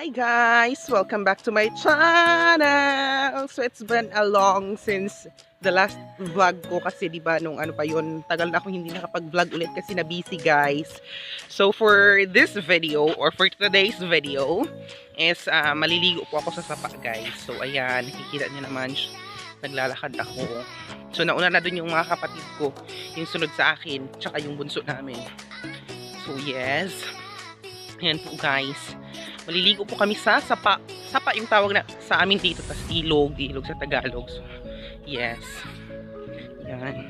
Hi guys! Welcome back to my channel! So it's been a long since the last vlog ko kasi diba nung ano pa yun, tagal na ako hindi nakapag-vlog ulit kasi na busy guys. So for this video or for today's video is maliligo po ako sa sapa guys. So ayan, nakikita niyo naman naglalakad ako. So nauna na dun yung mga kapatid ko, yung sunod sa akin, tsaka yung bunso namin. So yes, ayan po guys. Maliligo po kami sa sapa. Sapa yung tawag na sa amin dito. Tas ilog sa Tagalog. So, yes. Yan.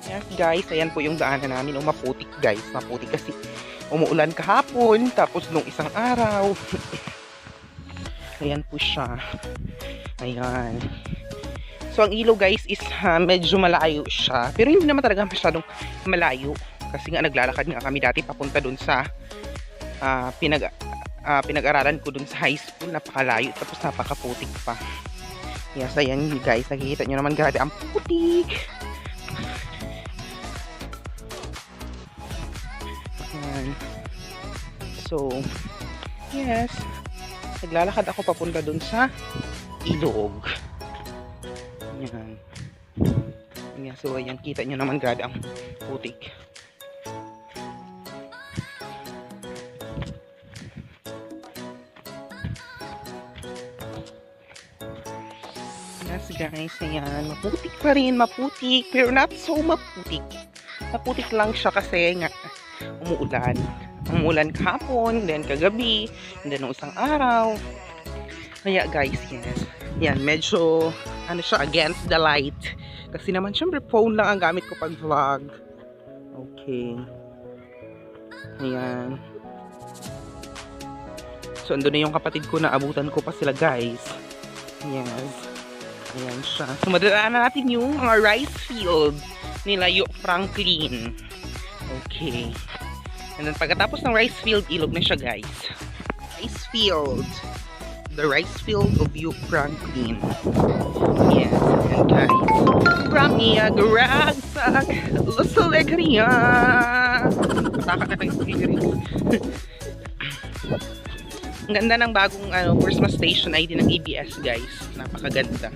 Yes guys, ayan po yung daanan namin. Maputik guys. Maputik kasi umuulan kahapon. Tapos nung isang araw. Ayan po siya. Ayan. So ang ilog guys is medyo malayo siya. Pero hindi naman talaga masyadong malayo. Kasi nga naglalakad nga kami dati papunta dun sa pinag-aralan ko dun sa high school. Napakalayo tapos napakaputik pa. Yes, ayan guys, nakikita nyo naman grabe ang putik. Ayan. So yes, naglalakad ako papunta dun sa ilog. Ayan. Ayan, so ayan, kita nyo naman grabe ang putik. Yes guys, ayan, maputik pa rin, maputik, pero not so maputik. Maputik lang siya kasi nga umuulan. Umuulan kahapon, then kagabi, and then isang araw. Kaya guys, yes, yan, medyo, ano siya, against the light. Kasi naman, syempre, phone lang ang gamit ko pag vlog. Okay. Ayan. So, andun na yung kapatid ko na abutan ko pa sila guys. Yes. Ayan siya. So, madadaanan natin yung mga rice field nila yung Franklin. Okay. And then, pagkatapos ng rice field, ilog na siya, guys. Rice field. The rice field of you Franklin. Yes. And guys, from Iagaragsak, Los Alegria. Pataka na tayo sa Ang ganda ng bagong Christmas station ID ng ABS guys. Napakaganda.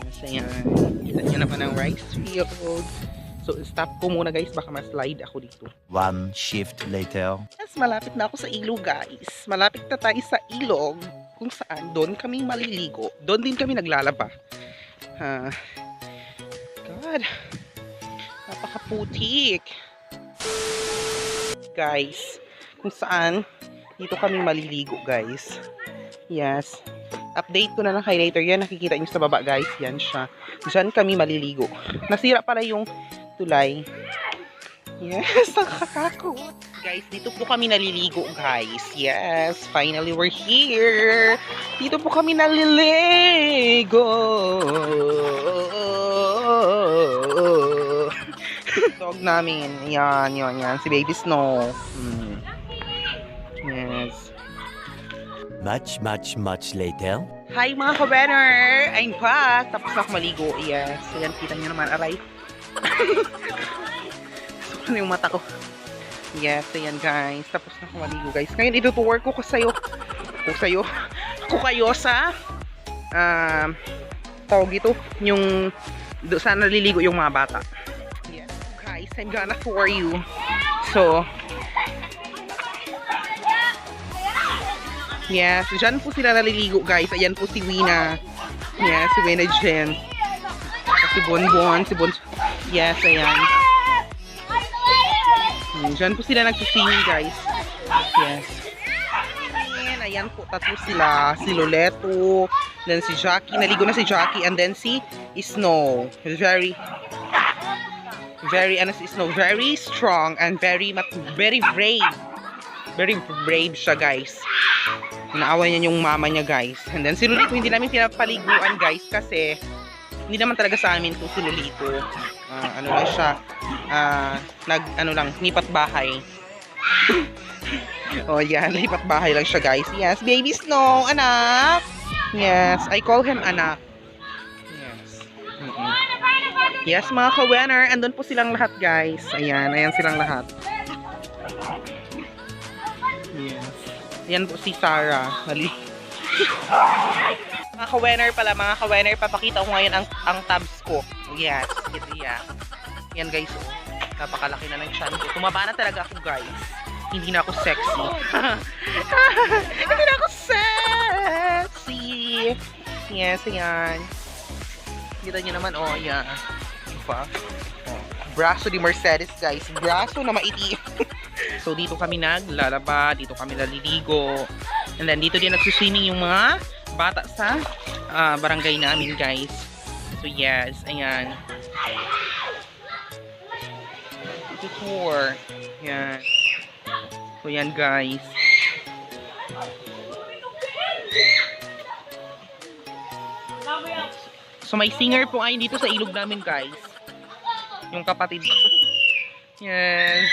Yes, ayan. Kita nyo naman ang rice field. So stop ko muna guys. Baka ma-slide ako dito. One shift later. Yes, malapit na ako sa ilog guys. Malapit na tayo sa ilog. Kung saan doon kami maliligo. Doon din kami naglalaba. God. Napakaputik. Guys. Kung saan dito kami maliligo guys. Yes. Update ko na lang kay later. Yan, nakikita nyo sa baba guys. Yan siya. Diyan kami maliligo. Nasira pala yung tulay. Yes, nakakakot. Guys, dito po kami naliligo guys. Yes, finally we're here. Dito po kami naliligo. Dog namin. Yan. Si Baby Snow. Yes. Much later. Hi mga ka-banner! I'm back! Tapos na ako maligo. Yes. Ayan, kita nyo naman. Aray. So, yung mata ko. Yes, ayan guys. Tapos na ako maligo guys. Ngayon, itutuwork ko sa'yo. Ako kayo sa tawag ito, yung saan naliligo yung mga bata. Yes, guys. I'm gonna tour you. So, yes, dyan po sila naliligo guys. Ayan po si Wina. Yes, si Wina Jen. Si Bonbon. Yes, ayan. Dyan po sila nagsiswimming guys. Yes. Ayan po, tatlo sila. Si Loleto. Then si Jackie. Naligo na si Jackie. And then si Snow. Very Snow. Very strong and very brave. Very brave siya guys. Naawa niya yung mama niya guys. And then si Lolito hindi namin pinapaliguan guys kasi hindi naman talaga sa amin to si Lolito. Ano lang siya, lipat bahay. Oh yan, lipat bahay lang siya guys. Yes, Baby Snow, anak. Yes, I call him anak. Yes. Yes mga ka-winner, andun po silang lahat guys. Ayan silang lahat. Yan po si Sarah. Mali. Mga ka-winner pala, mga ka-winner, papakita ko ngayon ang tabs ko. Yes, ito yan. Yan guys, oh. Napakalaki na ng tiyan ko. Tumaba na talaga ako guys. Hindi na ako sexy. Hindi na ako sexy. Yes, yan. Kita nyo naman, oh, yan. Diba? Oh. Braso ni Mercedes, guys. Braso na maitim. So, dito kami naglalaba. Dito kami naliligo. And then, dito din nagsuswimming yung mga bata sa barangay namin, guys. So, yes. Ayan. Ito tour. Yan. So, yan, guys. So, may singer po ay dito sa ilog namin, guys. Yung kapatid. Yes.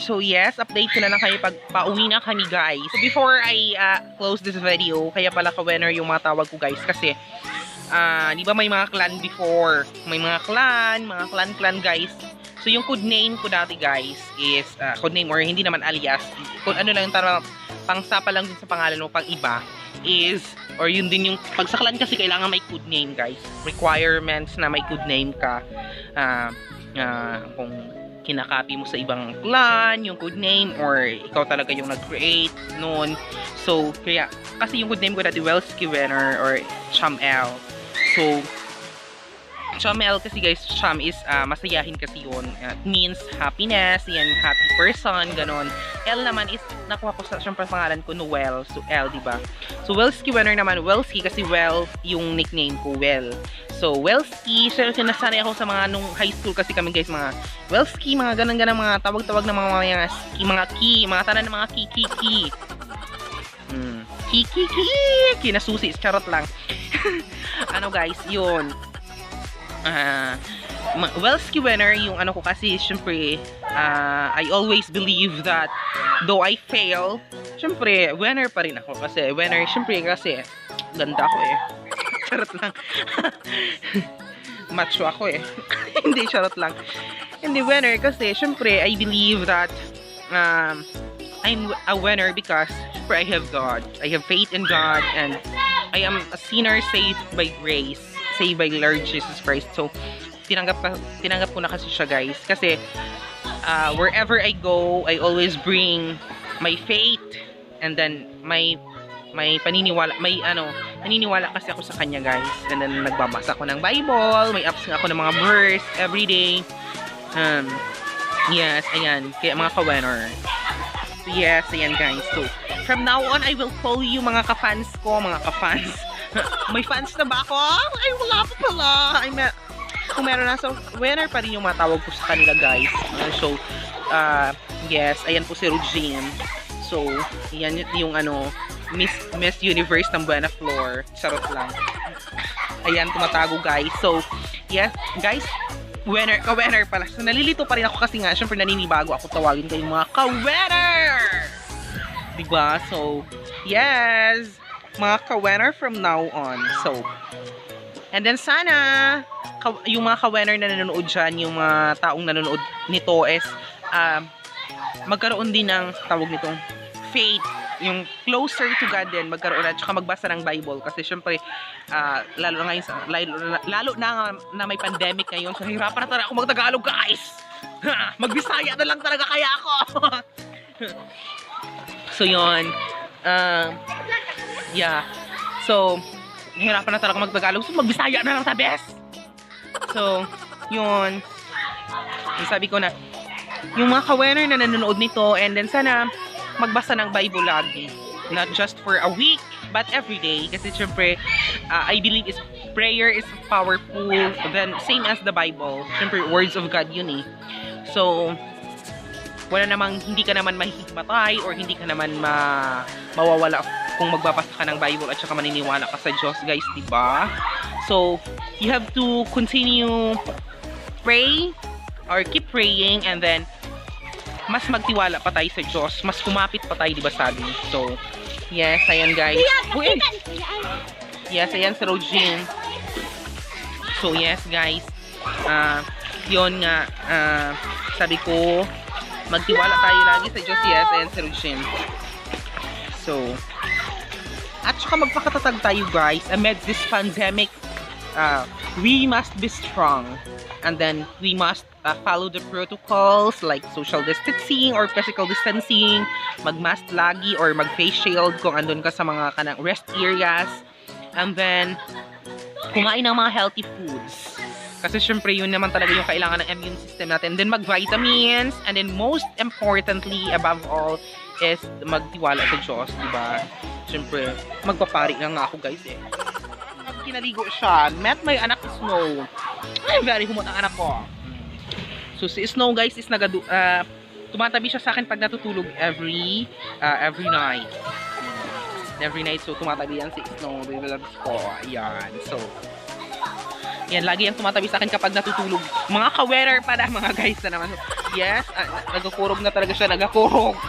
So, yes, update ko na lang kayo pag pauwi na kami, guys. So, before I close this video, kaya pala ka-winner yung mga tawag ko, guys. Kasi, di ba may mga clan before? May mga clan, guys. So, yung codename ko dati, guys, is, codename or hindi naman alias. Kung ano lang yung pangsapa lang din sa pangalan mo, pang iba, is, or yun din yung, pag sa clan kasi kailangan may codename, guys. Requirements na may codename ka. Kung kinakopy mo sa ibang clan, yung codename, or ikaw talaga yung nag-create noon. So, kaya, kasi yung codename ko dati, Welsky Winner, or Cham L. So, Cham L kasi guys, Cham is masayahin kasi yun. Means happiness, yan, happy person, ganon. L naman is, nakuha ko sa, syempre pangalan ko, Noel. So, L, diba? So, Welsky Winner naman, Welsky kasi well, yung nickname ko, well. So, Welsky, syempre nasanay ako sa mga nung high school kasi kami guys, mga Welsky, mga ganang-ganang mga tawag-tawag na mga key, mga tanan ng mga key. Kinasusi, charot lang. Ano guys, yun. Welsky Winner, yung ano ko kasi, syempre, I always believe that though I fail, syempre, winner pa rin ako. Kasi, winner, syempre, kasi, ganda ko eh. Charot lang. Macho ako eh. Hindi, charot lang. Hindi, winner kasi, syempre, I believe that I'm a winner because, syempre, I have God. I have faith in God and I am a sinner saved by grace. Saved by Lord Jesus Christ. So, tinanggap ko na kasi siya, guys. Kasi, wherever I go, I always bring my faith and then my paniniwala, naniniwala kasi ako sa kanya, guys. And then, nagbabasa ako ng Bible, may apps nga ako ng mga verse every day. Yes, ayan. Kaya mga ka-winner. So, yes, ayan, guys. So, from now on, I will call you mga ka-fans ko, mga ka-fans. May fans na ba ako? Ay, wala pa pala. Kung meron na, so, winner pa rin yung matawag ko sa kanila, guys. So, yes, ayan po si Regine. So, yan yung Miss Universe ng Buena Flor. Charot lang. Ayan, tumatago, guys. So, yes, guys, ka-winner pala. So, nalilito pa rin ako kasi nga, syempre naninibago ako tawagin kayong mga ka-winner! Diba? So, yes, mga ka-winner from now on. So, and then sana, yung mga ka-winner na nanonood dyan, yung mga taong nanonood nito is, magkaroon din ng tawag nitong faith, yung closer to God din, magkaroon at saka magbasa ng Bible. Kasi syempre, lalo na may pandemic ngayon, so hirapan na talaga ako mag-Tagalog, guys! Magbisaya na lang talaga kaya ako! So, yun. Yeah. So, hirapan na talaga mag-Tagalog. So, magbisaya na lang sa best. So, yun. Sabi ko na, yung mga ka-winner na nanonood nito, and then sana magbasa ng Bible lagi. Not just for a week, but every day. Kasi syempre, I believe prayer is powerful. Then, same as the Bible. Syempre, words of God yun eh. So, wala namang, hindi ka naman mahihikmatay or hindi ka naman mawawala kung magbabasa ka ng Bible at saka maniniwala ka sa Diyos, guys, diba? So, you have to continue pray or keep praying and then mas magtiwala pa tayo sa Diyos, mas kumapit pa tayo, diba sabi? So, yes, ayan, guys. Yes, ayan si Rogine. So, yes, guys. Yun nga, sabi ko, Magtiwala tayo lagi sa Diyos, yes, and sa regime. So, at saka magpakatatag tayo guys, amidst this pandemic, we must be strong. And then, we must follow the protocols like social distancing or physical distancing, mag-mask lagi or mag-face shield kung andun ka sa mga kanang rest areas. And then, kumain ng mga healthy foods. Kasi syempre yun naman talaga yung kailangan ng immune system natin. Then mag-vitamins, and then most importantly, above all, is magtiwala sa Diyos, diba? Syempre, magpapari lang nga ako guys eh. Kinaligo siya, met my anak Snow. Ay, very humot ang anak ko. So si Snow guys is tumatabi siya sa akin pag natutulog every night. Every night, so tumatabi yan si Snow, baby loves ko. Ayan, so yan, lagi yan tumatabi sa akin kapag natutulog. Mga ka-weather pala, mga guys na naman. Yes, nagkakurog na talaga siya, nagkakurog.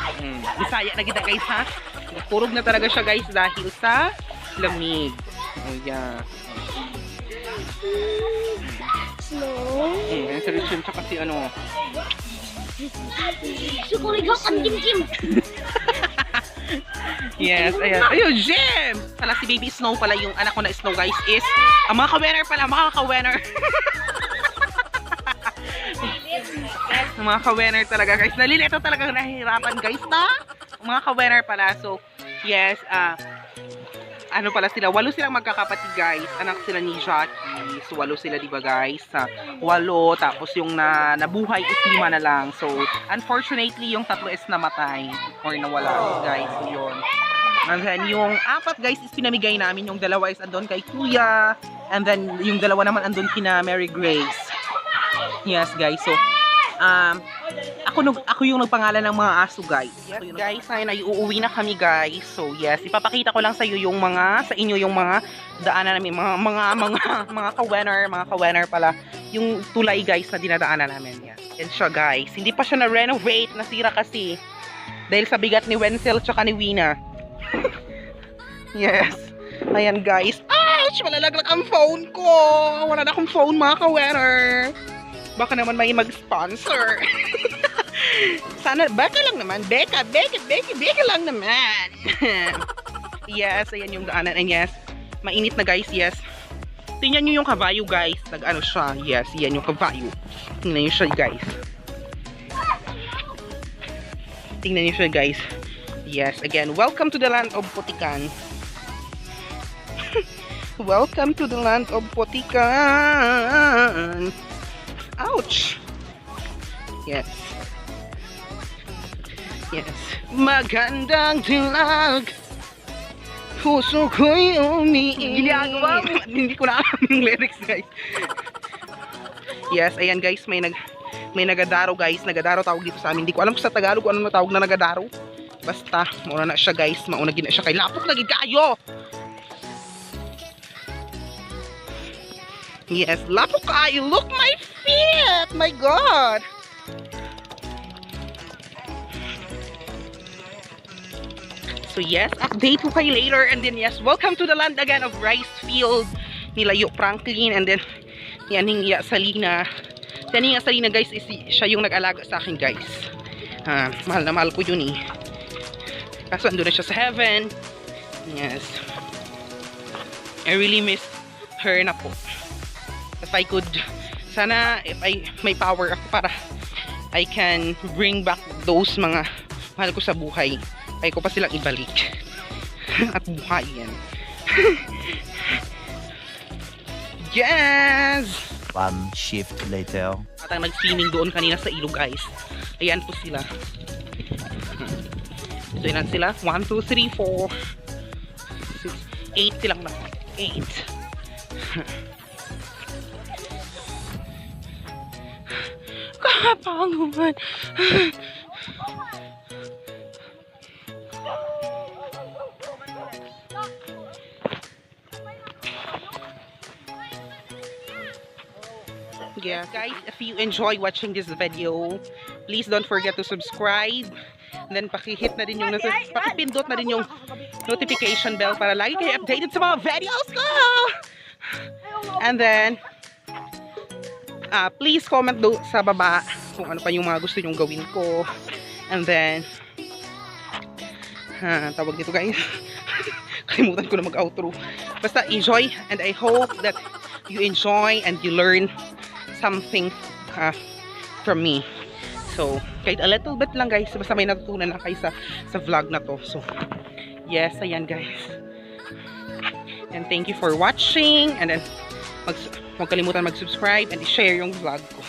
Bisaya na kita guys ha. Nagkakurog na talaga siya guys dahil sa lamig. Oh yeah. Snow. Ang sarili siya kasi ano. Sukurigang ang kim-kim. Yes, ayan. Ayun, Jim! Pala si Baby Snow pala yung anak ko na Snow guys is ang mga ka-winner pala, mga ka-winner. Ang mga ka-winner talaga guys. Nalilito talaga nahihirapan guys na. Mga ka-winner pala. So, yes, ano pala sila, 8 silang magkakapatid guys. Anak sila ni Jackie. So 8 sila diba guys? 8, tapos yung nabuhay is 5 na lang. So unfortunately yung 3 is namatay or nawala guys. Yun. And then yung 4 guys is pinamigay namin. Yung 2 is andun kay Kuya. And then yung 2 naman andun kina Mary Grace. Yes guys. So ako yung nagpangalan ng mga aso guys. Yes, so, guys, ay uuwi na kami guys. So yes, ipapakita ko lang sa iyo yung sa inyo yung mga daanan namin, mga ka-winner pala. Yung tulay guys na dinadaanan namin. Yes. Yan siya guys. Hindi pa siya na-renovate, nasira kasi dahil sa bigat ni Wenzel tsaka ni Wina. Yes. Ayan guys. Ouch! Malalaglag ang phone ko. Wala na akong phone mga ka-winner. Baka naman may mag-sponsor. Sana, baka lang naman. Beka lang naman. Yes, ayan yung daanan. And yes, mainit na guys, yes. Tingnan nyo yung kabayo guys. Nag-ano siya. Yes, yan yung kabayo. Tingnan nyo siya guys. Tingnan nyo siya guys. Yes, again, welcome to the land of Putikan. Welcome to the land of Putikan. Ouch! Yes. Yes. Magandang dilag. Puso ko'y umiiyak. Hindi ko na alam yung lyrics, guys. Yes, ayan guys, may nagadaro guys. Nagadaro tawag dito sa amin. Hindi ko alam kung sa Tagalog kung ano tawag na nagadaro. Basta, mauna na siya guys. Mauna gina siya kay lapok na kayo. Yes, lapok kayo. Look my feet. My God. So yes, update ko kayo later. And then yes, welcome to the land again of rice field nila Yo Franklin. And then yan yung Salina. Yan yung Salina guys, is siya yung nag-alaga sa akin guys. Mahal na mahal ko yun eh. Kaso andun na siya sa heaven. Yes. I really miss her na po. If I could, sana if may power ako para I can bring back those mga mahal ko sa buhay. Ay ko pa silang ibalik. At buhayin. Yes! 1 shift later. At ang nag-swimming doon kanina sa ilog guys. Ayan po sila. So ilan sila? 1, 2, 3, 4 6, 8 silang na. 8. Kapanguhan. Yeah, guys, if you enjoy watching this video, please don't forget to subscribe. And then pakihit na din yung pakipindot na din yung notification bell para lagi kayo updated sa mga videos ko. And then Please comment sa baba kung ano pa yung mga gusto nyong gawin ko. And then, tawag dito guys. Kalimutan ko na mag-outro. Basta enjoy, and I hope that you enjoy and you learn something from me. So, kahit a little bit lang guys, basta may natutunan lang kayo sa vlog na to. So, yes, ayan guys. And thank you for watching, and then huwag kalimutan mag-subscribe and i-share yung vlog ko.